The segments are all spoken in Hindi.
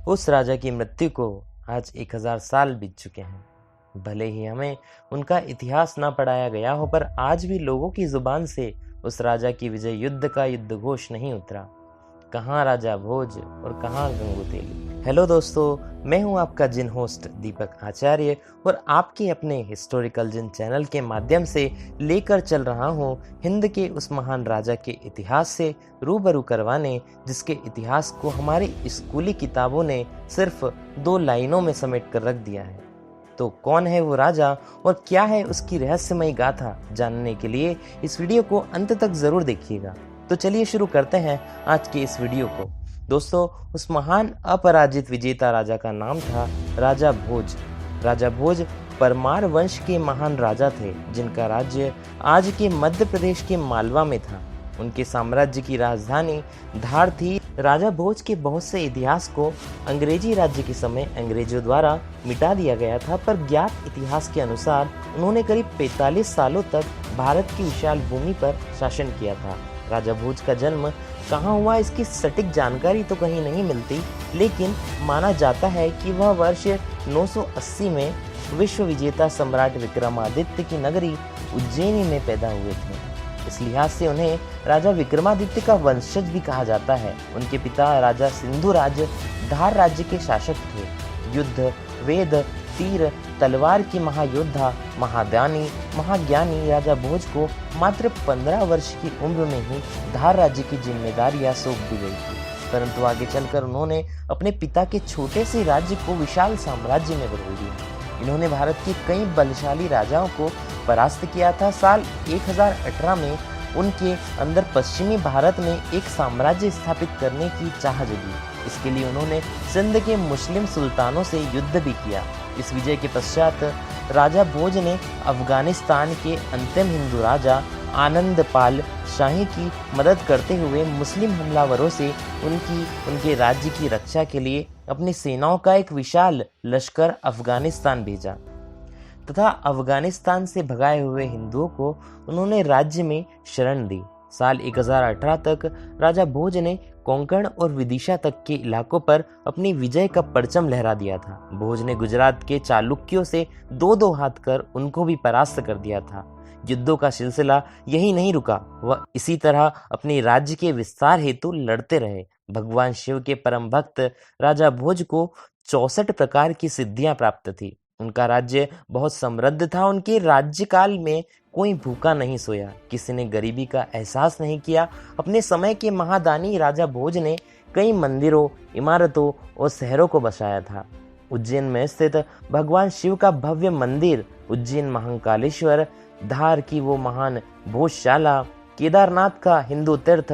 उस राजा की मृत्यु को आज 1000 साल बीत चुके हैं। भले ही हमें उनका इतिहास ना पढ़ाया गया हो, पर आज भी लोगों की जुबान से उस राजा की विजय युद्ध का युद्ध घोष नहीं उतरा। कहाँ राजा भोज और कहाँ गंगू तेली। हेलो दोस्तों, मैं हूं आपका जिन होस्ट दीपक आचार्य और आपके अपने हिस्टोरिकल जिन चैनल के माध्यम से लेकर चल रहा हूं हिंद के उस महान राजा के इतिहास से रूबरू करवाने, जिसके इतिहास को हमारी स्कूली किताबों ने सिर्फ 2 लाइनों में समेट कर रख दिया है। तो कौन है वो राजा और क्या है उसकी रहस्यमयी गाथा, जानने के लिए इस वीडियो को अंत तक जरूर देखिएगा। तो चलिए शुरू करते हैं आज के इस वीडियो को। दोस्तों, उस महान अपराजित विजेता राजा का नाम था राजा भोज। राजा भोज परमार वंश के महान राजा थे, जिनका राज्य आज के मध्य प्रदेश के मालवा में था। उनके साम्राज्य की राजधानी धार थी। राजा भोज के बहुत से इतिहास को अंग्रेजी राज्य के समय अंग्रेजों द्वारा मिटा दिया गया था, पर ज्ञात इतिहास के अनुसार उन्होंने करीब 45 सालों तक भारत की विशाल भूमि पर शासन किया था। राजा भोज का जन्म कहाँ हुआ, इसकी सटीक जानकारी तो कहीं नहीं मिलती, लेकिन माना जाता है कि वह वर्ष 980 में विश्व विजेता सम्राट विक्रमादित्य की नगरी उज्जैनी में पैदा हुए थे। इस लिहाज से उन्हें राजा विक्रमादित्य का वंशज भी कहा जाता है। उनके पिता राजा सिंधुराज धार राज्य के शासक थे। युद्ध, वेद, तीर तलवार की महायोद्धा, महाज्ञानी राजा भोज को मात्र 15 वर्ष की उम्र में ही धार राज्य की जिम्मेदारियां सौंप दी गई थी, परंतु आगे चलकर उन्होंने अपने पिता के छोटे से राज्य को विशाल साम्राज्य में बदल दिया। इन्होंने भारत के कई बलशाली राजाओं को परास्त किया था। साल 1018 में उनके अंदर पश्चिमी भारत में एक साम्राज्य स्थापित करने की चाह जगी। इसके लिए उन्होंने सिंध के मुस्लिम सुल्तानों से युद्ध भी किया। इस विजय के पश्चात राजा भोज ने अफगानिस्तान के अंतिम हिंदू राजा आनंदपाल शाही की मदद करते हुए मुस्लिम हमलावरों से उनके राज्य की रक्षा के लिए अपनी सेनाओं का एक विशाल लश्कर अफगानिस्तान भेजा तथा अफगानिस्तान से भगाए हुए हिंदुओं को उन्होंने राज्य में शरण दी। साल 1018 तक राजा भोज ने कोंकण और विदिशा तक के इलाकों पर अपनी विजय का परचम लहरा दिया था। भोज ने गुजरात के चालुक्यों से 2-2 हाथ कर उनको भी परास्त कर दिया था। युद्धों का सिलसिला यही नहीं रुका, वह इसी तरह अपने राज्य के विस्तार हेतु लड़ते रहे। भगवान शिव के परम भक्त राजा भोज को 64 प्रकार की सिद्धियां प्राप्त थी। उनका राज्य बहुत समृद्ध था। उनके राज्यकाल में कोई भूखा नहीं सोया, किसी ने गरीबी का एहसास नहीं किया। अपने समय के महादानी राजा भोज ने कई मंदिरों, इमारतों और शहरों को बसाया था। उज्जैन में स्थित भगवान शिव का भव्य मंदिर, उज्जैन महाकालेश्वर, धार की वो महान भोजशाला, केदारनाथ का हिंदू तीर्थ,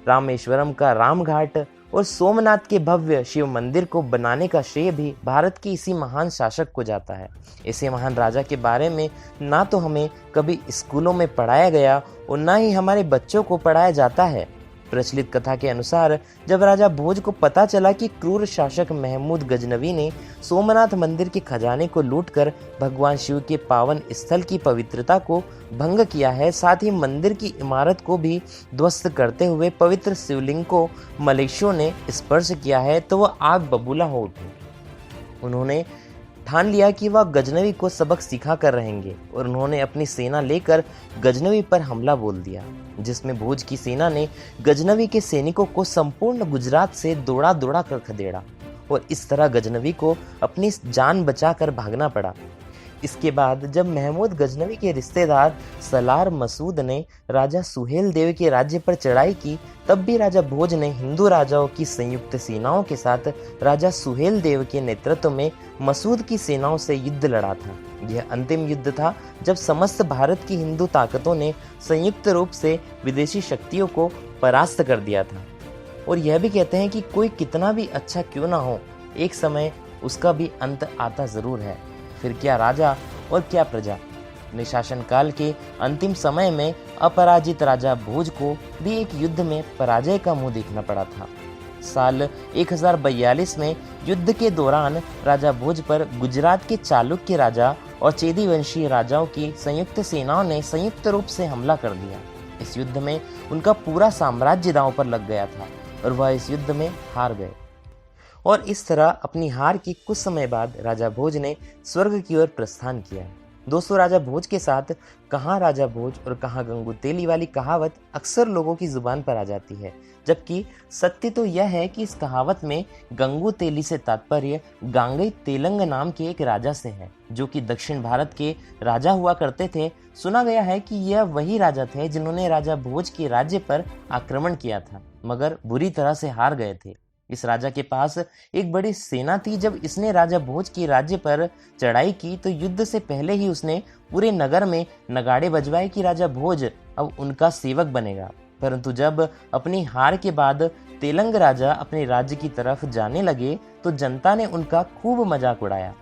रामेश्वरम का रामघाट और सोमनाथ के भव्य शिव मंदिर को बनाने का श्रेय भी भारत के इसी महान शासक को जाता है। ऐसे महान राजा के बारे में ना तो हमें कभी स्कूलों में पढ़ाया गया और ना ही हमारे बच्चों को पढ़ाया जाता है। प्रचलित कथा के अनुसार जब राजा भोज को पता चला कि क्रूर शासक महमूद गजनवी ने सोमनाथ मंदिर के खजाने को लूटकर भगवान शिव के पावन स्थल की पवित्रता को भंग किया है, साथ ही मंदिर की इमारत को भी ध्वस्त करते हुए पवित्र शिवलिंग को मलेशियों ने स्पर्श किया है, तो वह आग बबूला हो उठी। उन्होंने ठान लिया कि वह गजनवी को सबक सिखा कर रहेंगे और उन्होंने अपनी सेना लेकर गजनवी पर हमला बोल दिया, जिसमें भोज की सेना ने गजनवी के सैनिकों को संपूर्ण गुजरात से दौड़ा दौड़ा कर खदेड़ा और इस तरह गजनवी को अपनी जान बचाकर भागना पड़ा। इसके बाद जब महमूद गजनवी के रिश्तेदार सलार मसूद ने राजा सुहेल देव के राज्य पर चढ़ाई की, तब भी राजा भोज ने हिंदू राजाओं की संयुक्त सेनाओं के साथ राजा सुहेल देव के नेतृत्व में मसूद की सेनाओं से युद्ध लड़ा था। यह अंतिम युद्ध था जब समस्त भारत की हिंदू ताकतों ने संयुक्त रूप से विदेशी शक्तियों को परास्त कर दिया था। और यह भी कहते हैं कि कोई कितना भी अच्छा क्यों ना हो, एक समय उसका भी अंत आता जरूर है। फिर क्या राजा और क्या प्रजा। अपने शासनकाल के अंतिम समय में अपराजित राजा भोज को भी एक युद्ध में पराजय का मुंह देखना पड़ा था। साल 1042 में युद्ध के दौरान राजा भोज पर गुजरात के चालुक्य राजा और चेदी वंशीय राजाओं की संयुक्त सेनाओं ने संयुक्त रूप से हमला कर दिया। इस युद्ध में उनका पूरा साम्राज्य दांव पर लग गया था और वह इस युद्ध में हार गए। और इस तरह अपनी हार के कुछ समय बाद राजा भोज ने स्वर्ग की ओर प्रस्थान किया। दोस्तों, राजा भोज के साथ कहाँ राजा भोज और कहाँ गंगू तेली वाली कहावत अक्सर लोगों की जुबान पर आ जाती है, जबकि सत्य तो यह है कि इस कहावत में गंगू तेली से तात्पर्य गांगई तेलंग नाम के एक राजा से है, जो कि दक्षिण भारत के राजा हुआ करते थे। सुना गया है कि यह वही राजा थे जिन्होंने राजा भोज के राज्य पर आक्रमण किया था, मगर बुरी तरह से हार गए थे। इस राजा के पास एक बड़ी सेना थी। जब इसने राजा भोज के राज्य पर चढ़ाई की तो युद्ध से पहले ही उसने पूरे नगर में नगाड़े बजवाए कि राजा भोज अब उनका सेवक बनेगा। परंतु जब अपनी हार के बाद तेलंग राजा अपने राज्य की तरफ जाने लगे तो जनता ने उनका खूब मजाक उड़ाया।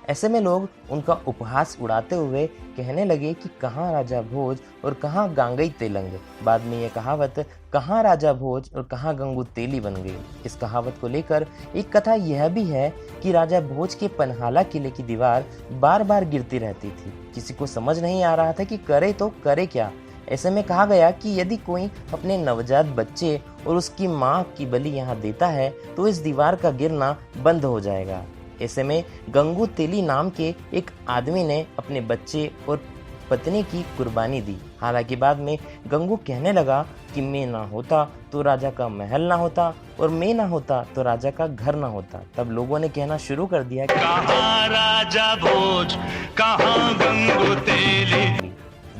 ऐसे में लोग उनका उपहास उड़ाते हुए कहने लगे कि कहाँ राजा भोज और कहाँ गांगई तेलंग। बाद में यह कहावत कहाँ राजा भोज और कहाँ गंगू तेली बन गई। इस कहावत को लेकर एक कथा यह भी है कि राजा भोज के पनहाला किले की दीवार बार बार गिरती रहती थी। किसी को समझ नहीं आ रहा था कि करे तो करे क्या। ऐसे में कहा गया कि यदि कोई अपने नवजात बच्चे और उसकी माँ की बलि यहाँ देता है तो इस दीवार का गिरना बंद हो जाएगा। ऐसे में गंगू तेली नाम के एक आदमी ने अपने बच्चे और पत्नी की कुर्बानी दी। हालांकि बाद में गंगू कहने लगा कि मैं ना होता तो राजा का महल ना होता और मैं ना होता तो राजा का घर ना होता। तब लोगों ने कहना शुरू कर दिया कि कहाँ राजा भोज, कहाँ गंगू तेली।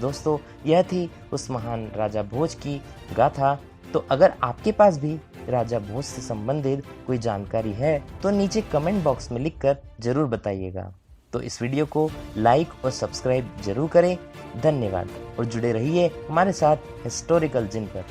दोस्तों, यह थी उस महान राजा भोज की गाथा। तो अगर आपके पास भी राजा भोज से संबंधित कोई जानकारी है तो नीचे कमेंट बॉक्स में लिखकर जरूर बताइएगा। तो इस वीडियो को लाइक और सब्सक्राइब जरूर करें। धन्यवाद और जुड़े रहिए हमारे साथ हिस्टोरिकल जिन पर।